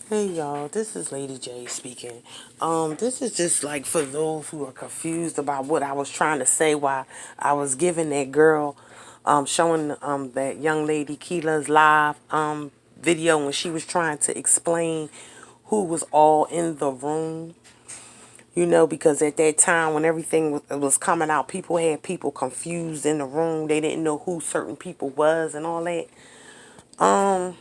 Hey y'all, this is Lady J speaking. This is just like for those who are confused about what I was trying to say while I was giving that girl, showing that young lady Keela's live video when she was trying to explain who was all in the room. You know, because at that time when everything was coming out, people had people confused in the room. They didn't know who certain people was and all that.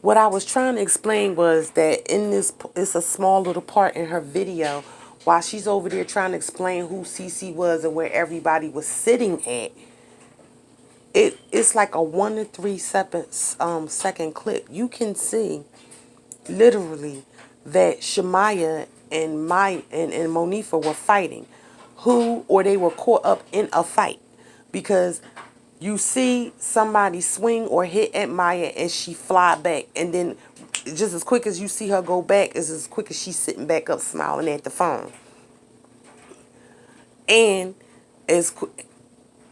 What I was trying to explain was that in this, it's a small little part in her video while she's over there trying to explain who Cece was and where everybody was sitting at. It's like a 1 to 3 second clip. You can see literally that Shemaya and Monifa were fighting, or they were caught up in a fight, because you see somebody swing or hit at Maya and she fly back, and then just as quick as you see her go back is as quick as she's sitting back up smiling at the phone. And as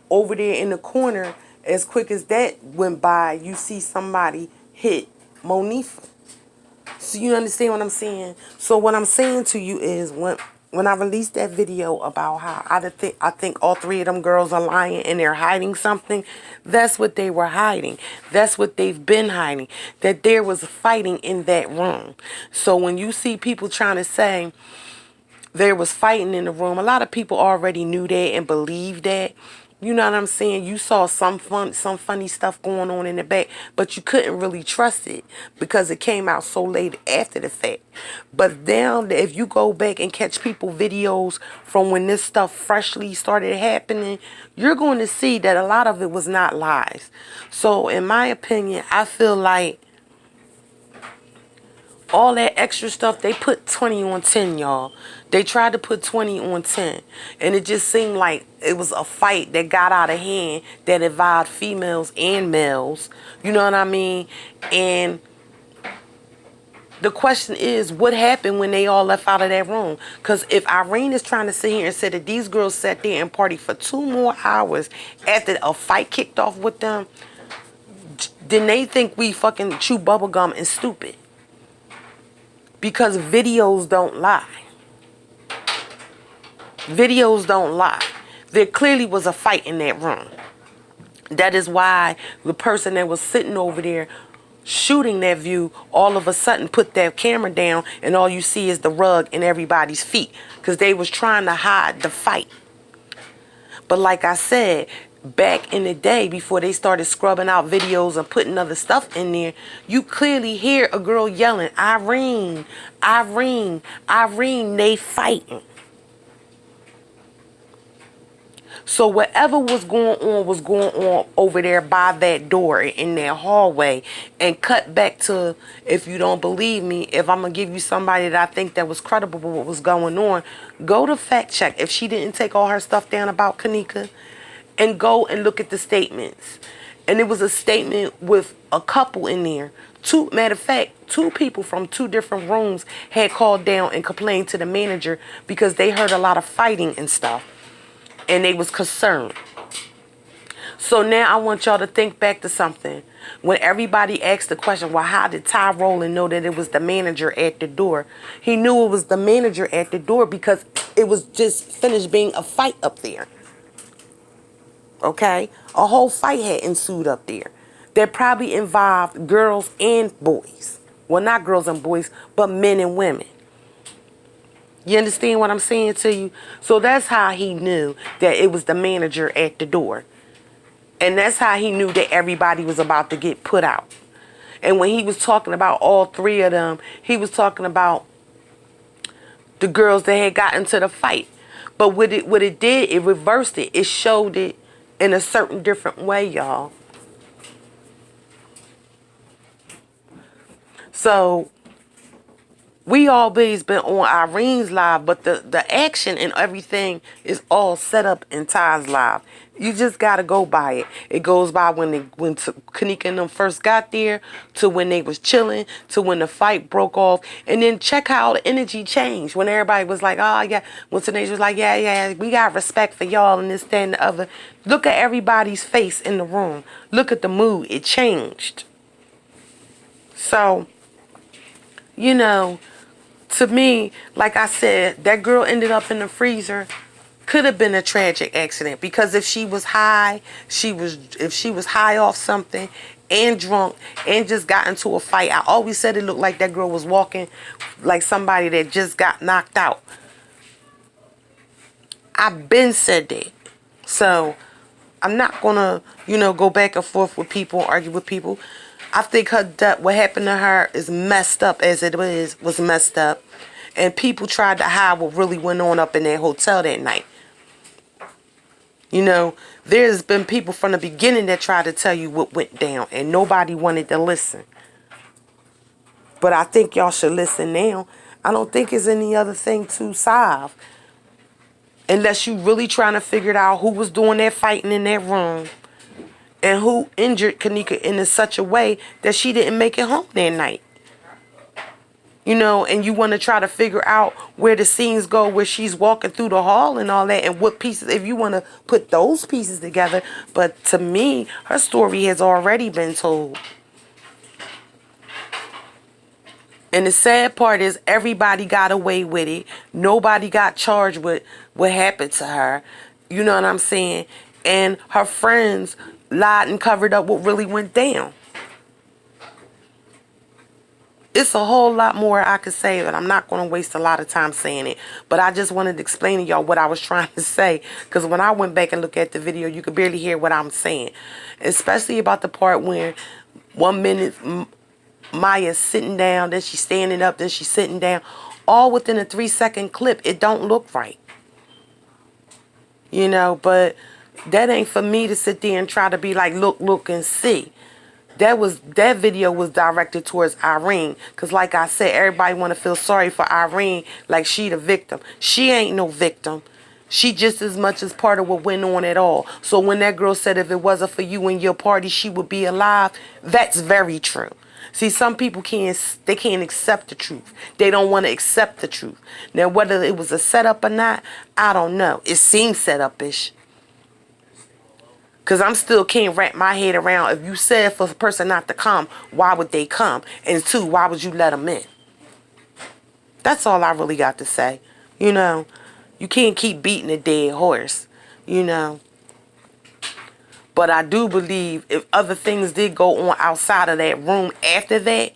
over there in the corner, as quick as that went by, you see somebody hit Monifa. So you understand what I'm saying? So what I'm saying to you is when I released that video about how I think all three of them girls are lying and they're hiding something, that's what they were hiding. That's what they've been hiding. That there was fighting in that room. So when you see people trying to say there was fighting in the room, a lot of people already knew that and believed that. You know what I'm saying? You saw some funny stuff going on in the back, but you couldn't really trust it because it came out so late after the fact. But now, if you go back and catch people videos from when this stuff freshly started happening, you're going to see that a lot of it was not lies. So in my opinion, I feel like all that extra stuff, they put 20 on 10, y'all. They tried to put 20 on 10. And it just seemed like it was a fight that got out of hand that involved females and males. You know what I mean? And the question is, what happened when they all left out of that room? Because if Irene is trying to sit here and say that these girls sat there and partied for 2 more hours after a fight kicked off with them, then they think we fucking chew bubblegum and stupid. Because videos don't lie. Videos don't lie. There clearly was a fight in that room. That is why the person that was sitting over there shooting that view all of a sudden put that camera down and all you see is the rug and everybody's feet, because they was trying to hide the fight. But like I said, back in the day before they started scrubbing out videos and putting other stuff in there, you clearly hear a girl yelling, Irene, Irene, Irene, they fighting. So whatever was going on over there by that door in that hallway. And cut back to, if you don't believe me, if I'm going to give you somebody that I think that was credible with what was going on, go to fact check if she didn't take all her stuff down about Kanika, and go and look at the statements. And it was a statement with a couple in there. Matter of fact, 2 people from 2 different rooms had called down and complained to the manager because they heard a lot of fighting and stuff. And they was concerned. So now I want y'all to think back to something. When everybody asked the question, well, how did Ty Rowland know that it was the manager at the door? He knew it was the manager at the door because it was just finished being a fight up there. Okay? A whole fight had ensued up there. That probably involved girls and boys. Well, not girls and boys, but men and women. You understand what I'm saying to you? So that's how he knew that it was the manager at the door. And that's how he knew that everybody was about to get put out. And when he was talking about all 3 of them, he was talking about the girls that had gotten into the fight. But what it did, it reversed it. It showed it in a certain different way, y'all. So we always been on Irene's live, but the action and everything is all set up in Ty's live. You just gotta go by it. It goes by when Kanika and them first got there, to when they was chilling, to when the fight broke off, and then check how the energy changed when everybody was like, oh yeah, when Tanasia was like, yeah, we got respect for y'all and this, that, and the other. Look at everybody's face in the room. Look at the mood. It changed. So you know, to me, like I said, that girl ended up in the freezer. Could have been a tragic accident because if she was high, if she was high off something and drunk and just got into a fight. I always said it looked like that girl was walking like somebody that just got knocked out. I've been said that. So I'm not gonna, go back and forth with people, argue with people. I think what happened to her is messed up as it was messed up. And people tried to hide what really went on up in that hotel that night. There's been people from the beginning that tried to tell you what went down, and nobody wanted to listen. But I think y'all should listen now. I don't think there's any other thing to solve. Unless you really trying to figure out who was doing that fighting in that room and who injured Kenneka in such a way that she didn't make it home that night. And you want to try to figure out where the scenes go, where she's walking through the hall and all that, and what pieces, if you want to put those pieces together. But to me, her story has already been told. And the sad part is everybody got away with it. Nobody got charged with what happened to her. You know what I'm saying? And her friends lied and covered up what really went down. It's a whole lot more I could say, but I'm not going to waste a lot of time saying it. But I just wanted to explain to y'all what I was trying to say. Because when I went back and looked at the video, you could barely hear what I'm saying. Especially about the part where 1 minute Maya's sitting down, then she's standing up, then she's sitting down. All within a 3-second clip. It don't look right. But that ain't for me to sit there and try to be like, look, and see. That video was directed towards Irene. Because like I said, everybody want to feel sorry for Irene like she the victim. She ain't no victim. She just as much as part of what went on at all. So when that girl said if it wasn't for you and your party, she would be alive, that's very true. See, some people can't accept the truth. They don't want to accept the truth. Now, whether it was a setup or not, I don't know. It seems set up-ish. Because I'm still can't wrap my head around, if you said for a person not to come, why would they come? And 2, why would you let them in? That's all I really got to say. You can't keep beating a dead horse, But I do believe if other things did go on outside of that room after that,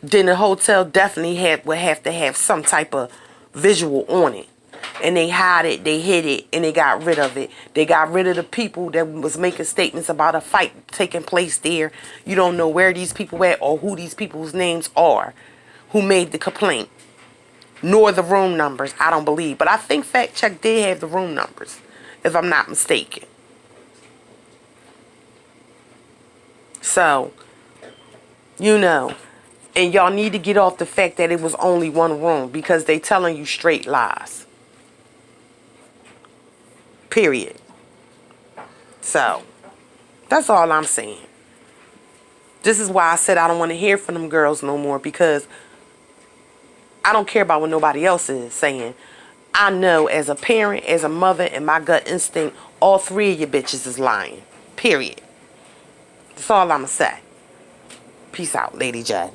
then the hotel definitely would have to have some type of visual on it. And they hide it, they hid it, and they got rid of it. They got rid of the people that was making statements about a fight taking place there. You don't know where these people were or who these people's names are who made the complaint. Nor the room numbers, I don't believe. But I think Fact Check did have the room numbers, if I'm not mistaken. So, and y'all need to get off the fact that it was only one room because they telling you straight lies. Period. So, that's all I'm saying. This is why I said I don't want to hear from them girls no more because I don't care about what nobody else is saying. I know as a parent, as a mother, and my gut instinct, all 3 of you bitches is lying. Period. That's all I'm going to say. Peace out, Lady J.